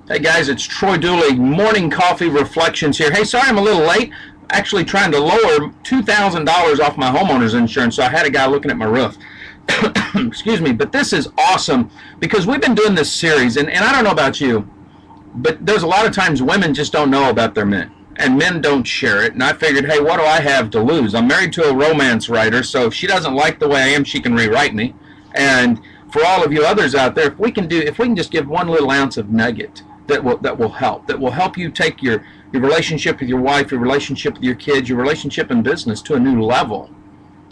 Hey guys, it's Troy Dooley, Morning Coffee Reflections here. Hey, sorry I'm a little late. Actually trying to lower $2,000 off my homeowner's insurance, so I had a guy looking at my roof. Excuse me, but this is awesome because we've been doing this series, and I don't know about you, but there's a lot of times women just don't know about their men, and men don't share it, and I figured, hey, what do I have to lose? I'm married to a romance writer, so if she doesn't like the way I am, she can rewrite me. And for all of you others out there, if we can just give one little ounce of nugget, that will help you take your relationship with your wife, your relationship with your kids, your relationship in business to a new level.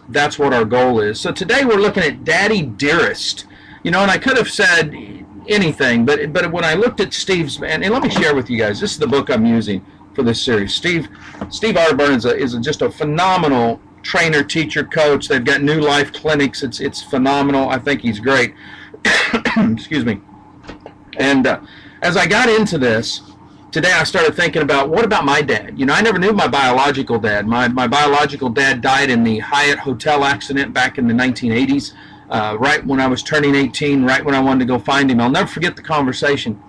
That's what our goal is. So today we're looking at Daddy Dearest. You know, and I could have said anything, but when I looked at Steve's, and let me share with you guys, this is the book I'm using for this series. Steve Arterburn is just a phenomenal trainer, teacher, coach. They've got New Life clinics. It's phenomenal. I think he's great. Excuse me. And as I got into this, today I started thinking about, what about my dad? You know, I never knew my biological dad. My biological dad died in the Hyatt hotel accident back in the 1980s, right when I was turning 18, right when I wanted to go find him. I'll never forget the conversation.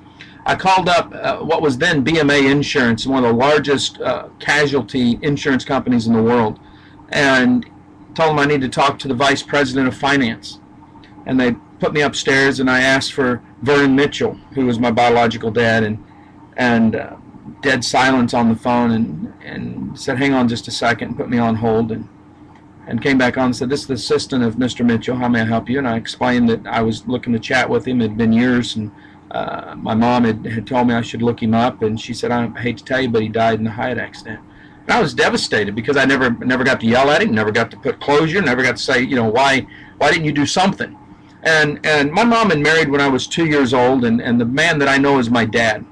I called up what was then BMA Insurance, one of the largest casualty insurance companies in the world, and told them I needed to talk to the vice president of finance. And they put me upstairs, and I asked for Vernon Mitchell, who was my biological dad, and dead silence on the phone, and said, hang on just a second, and put me on hold, and came back on and said, this is the assistant of Mr. Mitchell, how may I help you? And I explained that I was looking to chat with him. It had been years, and my mom had told me I should look him up, and she said, I hate to tell you, but he died in the Hyatt accident. And I was devastated because I never got to yell at him, never got to put closure, never got to say, you know, why didn't you do something? And my mom had married when I was 2 years old, and the man that I know is my dad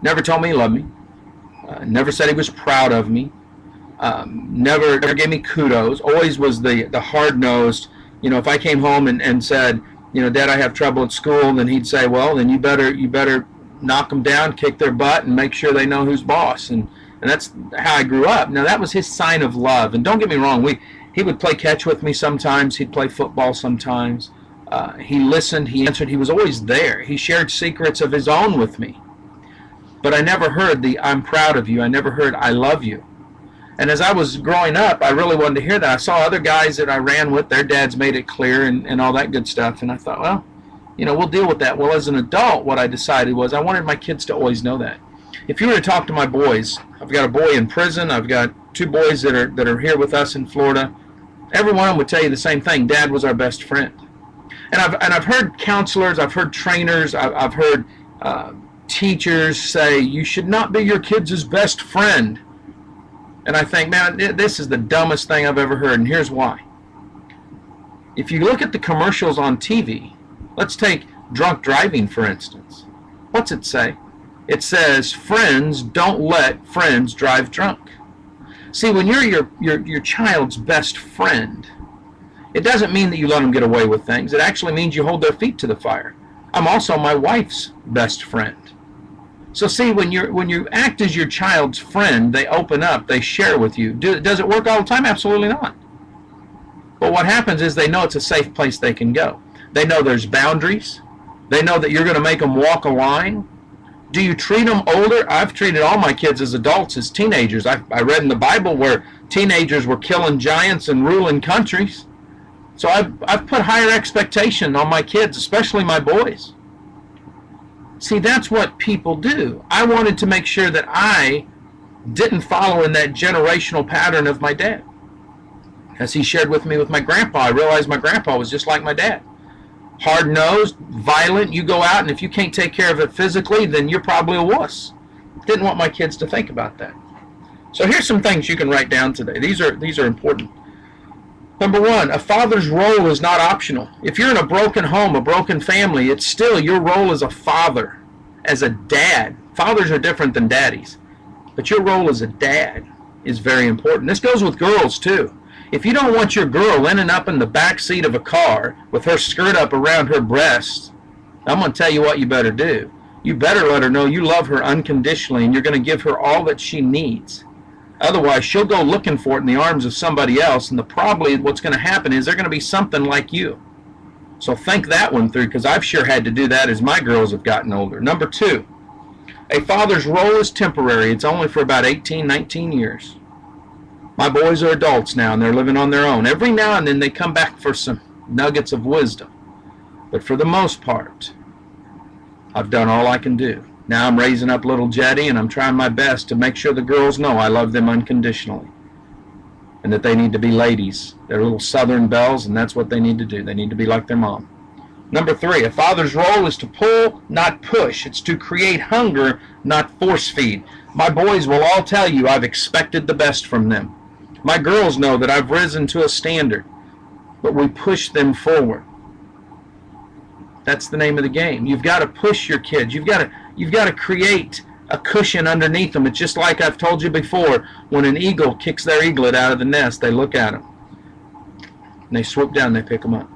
never told me he loved me, never said he was proud of me, never gave me kudos, always was the hard-nosed. You know, if I came home and said, you know, Dad, I have trouble at school, then he'd say, well, then you better knock them down, kick their butt, and make sure they know who's boss. And that's how I grew up. Now, that was his sign of love. And don't get me wrong, he would play catch with me sometimes. He'd play football sometimes. He listened. He answered. He was always there. He shared secrets of his own with me. But I never heard the I'm proud of you. I never heard I love you. And as I was growing up, I really wanted to hear that. I saw other guys that I ran with, their dads made it clear and all that good stuff. And I thought, well, you know, we'll deal with that. Well, as an adult, what I decided was I wanted my kids to always know that. If you were to talk to my boys, I've got a boy in prison. I've got 2 boys that are here with us in Florida. Every one of them would tell you the same thing. Dad was our best friend. And I've heard counselors, I've heard trainers, I've heard teachers say you should not be your kids' best friend. And I think, man, this is the dumbest thing I've ever heard, and here's why. If you look at the commercials on TV, let's take drunk driving, for instance. What's it say? It says, friends don't let friends drive drunk. See, when you're your child's best friend, it doesn't mean that you let them get away with things. It actually means you hold their feet to the fire. I'm also my wife's best friend. So see, when you act as your child's friend, they open up, they share with you. Does it work all the time? Absolutely not. But what happens is they know it's a safe place they can go. They know there's boundaries. They know that you're going to make them walk a line. Do you treat them older? I've treated all my kids as adults, as teenagers. I read in the Bible where teenagers were killing giants and ruling countries. So I've put higher expectation on my kids, especially my boys. See, that's what people do. I wanted to make sure that I didn't follow in that generational pattern of my dad. As he shared with me with my grandpa, I realized my grandpa was just like my dad. Hard-nosed, violent, you go out, and if you can't take care of it physically, then you're probably a wuss. Didn't want my kids to think about that. So here's some things you can write down today. These are important. Number 1, a father's role is not optional. If you're in a broken home, a broken family, it's still your role as a father, as a dad. Fathers are different than daddies, but your role as a dad is very important. This goes with girls too. If you don't want your girl ending up in the back seat of a car with her skirt up around her breasts, I'm going to tell you what you better do. You better let her know you love her unconditionally and you're going to give her all that she needs. Otherwise, she'll go looking for it in the arms of somebody else, and probably what's going to happen is they're going to be something like you. So think that one through, because I've sure had to do that as my girls have gotten older. Number 2, a father's role is temporary. It's only for about 18, 19 years. My boys are adults now, and they're living on their own. Every now and then they come back for some nuggets of wisdom. But for the most part, I've done all I can do. Now I'm raising up little Jetty, and I'm trying my best to make sure the girls know I love them unconditionally and that they need to be ladies. They're little Southern belles, and that's what they need to do. They need to be like their mom. Number 3, a father's role is to pull, not push. It's to create hunger, not force feed. My boys will all tell you I've expected the best from them. My girls know that I've risen to a standard, but we push them forward. That's the name of the game. You've got to push your kids. You've got to create a cushion underneath them. It's just like I've told you before, when an eagle kicks their eaglet out of the nest, they look at them, and they swoop down, they pick them up.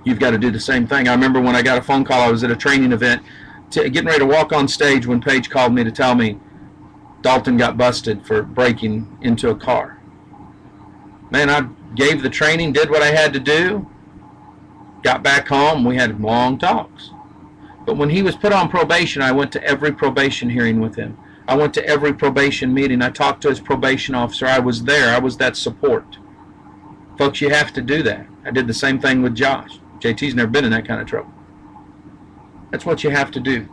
You've got to do the same thing. I remember when I got a phone call, I was at a training event, getting ready to walk on stage when Paige called me to tell me Dalton got busted for breaking into a car. Man, I gave the training, did what I had to do, got back home, we had long talks. But when he was put on probation, I went to every probation hearing with him. I went to every probation meeting. I talked to his probation officer. I was there. I was that support. Folks, you have to do that. I did the same thing with Josh. JT's never been in that kind of trouble. That's what you have to do.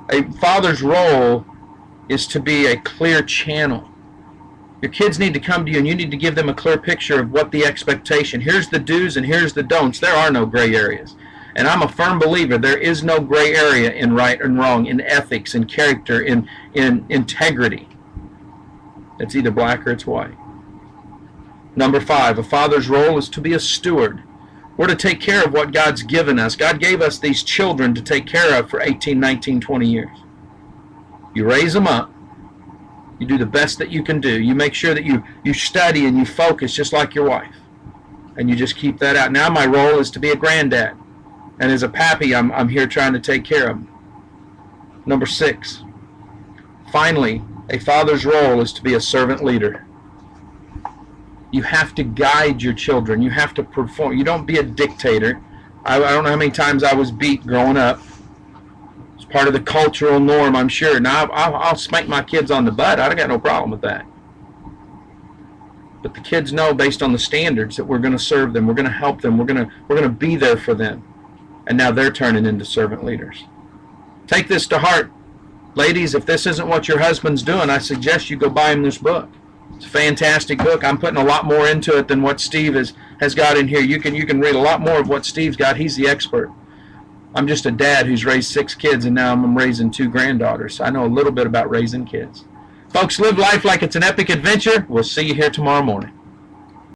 A father's role is to be a clear channel. Your kids need to come to you, and you need to give them a clear picture of what the expectation. Here's the do's and here's the don'ts. There are no gray areas. And I'm a firm believer there is no gray area in right and wrong, in ethics, in character, in integrity. It's either black or it's white. Number 5, a father's role is to be a steward. We're to take care of what God's given us. God gave us these children to take care of for 18, 19, 20 years. You raise them up. You do the best that you can do. You make sure that you study and you focus just like your wife. And you just keep that out. Now my role is to be a granddad. And as a pappy, I'm here trying to take care of them. Number 6. Finally, a father's role is to be a servant leader. You have to guide your children. You have to perform. You don't be a dictator. I don't know how many times I was beat growing up. It's part of the cultural norm, I'm sure. Now, I'll spank my kids on the butt. I got no problem with that. But the kids know, based on the standards, that we're going to serve them. We're going to help them. We're going to be there for them. And now they're turning into servant leaders. Take this to heart. Ladies, if this isn't what your husband's doing, I suggest you go buy him this book. It's a fantastic book. I'm putting a lot more into it than what Steve has got in here. You can read a lot more of what Steve's got. He's the expert. I'm just a dad who's raised 6 kids, and now I'm raising 2 granddaughters. So I know a little bit about raising kids. Folks, live life like it's an epic adventure. We'll see you here tomorrow morning.